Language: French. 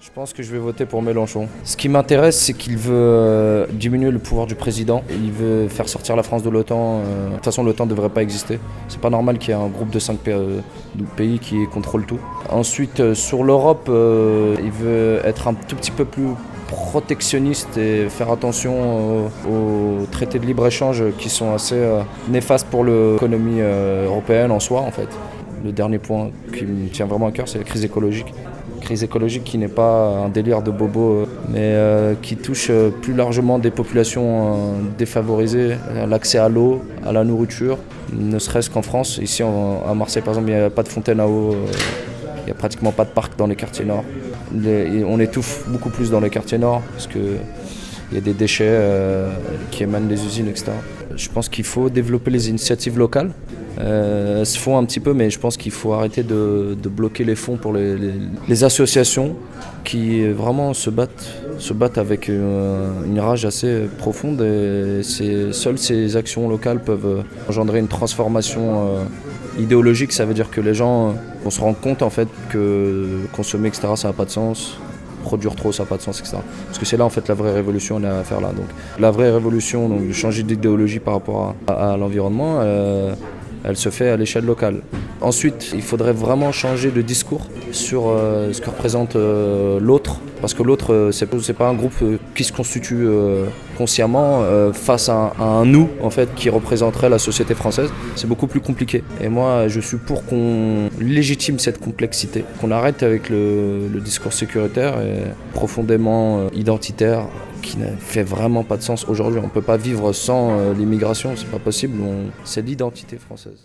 Je pense que je vais voter pour Mélenchon. Ce qui m'intéresse, c'est qu'il veut diminuer le pouvoir du président. Il veut faire sortir la France de l'OTAN. De toute façon, l'OTAN ne devrait pas exister. C'est pas normal qu'il y ait un groupe de 5 pays qui contrôle tout. Ensuite, sur l'Europe, il veut être un tout petit peu plus protectionniste et faire attention aux traités de libre-échange qui sont assez néfastes pour l'économie européenne en soi, en fait. Le dernier point qui me tient vraiment à cœur, c'est la crise écologique. Crise écologique qui n'est pas un délire de bobo, mais qui touche plus largement des populations défavorisées, l'accès à l'eau, à la nourriture, ne serait-ce qu'en France. Ici, à Marseille, par exemple, il n'y a pas de fontaine à eau, il n'y a pratiquement pas de parc dans les quartiers nord. On étouffe beaucoup plus dans les quartiers nord, parce qu'il y a des déchets qui émanent des usines, etc. Je pense qu'il faut développer les initiatives locales. Elles se font un petit peu, mais je pense qu'il faut arrêter de bloquer les fonds pour les associations qui vraiment se battent avec une rage assez profonde. Et seules ces actions locales peuvent engendrer une transformation idéologique. Ça veut dire que les gens vont se rendre compte en fait que consommer, etc., ça n'a pas de sens. Produire trop, ça n'a pas de sens, etc. Parce que c'est là en fait la vraie révolution qu'on a à faire là. Donc, la vraie révolution, donc, de changer d'idéologie par rapport à l'environnement, elle se fait à l'échelle locale. Ensuite, il faudrait vraiment changer de discours sur ce que représente l'autre. Parce que l'autre, c'est pas un groupe qui se constitue consciemment face à un nous en fait, qui représenterait la société française. C'est beaucoup plus compliqué. Et moi, je suis pour qu'on légitime cette complexité, qu'on arrête avec le discours sécuritaire et profondément identitaire, qui ne fait vraiment pas de sens aujourd'hui. On ne peut pas vivre sans l'immigration, c'est pas possible. C'est l'identité française.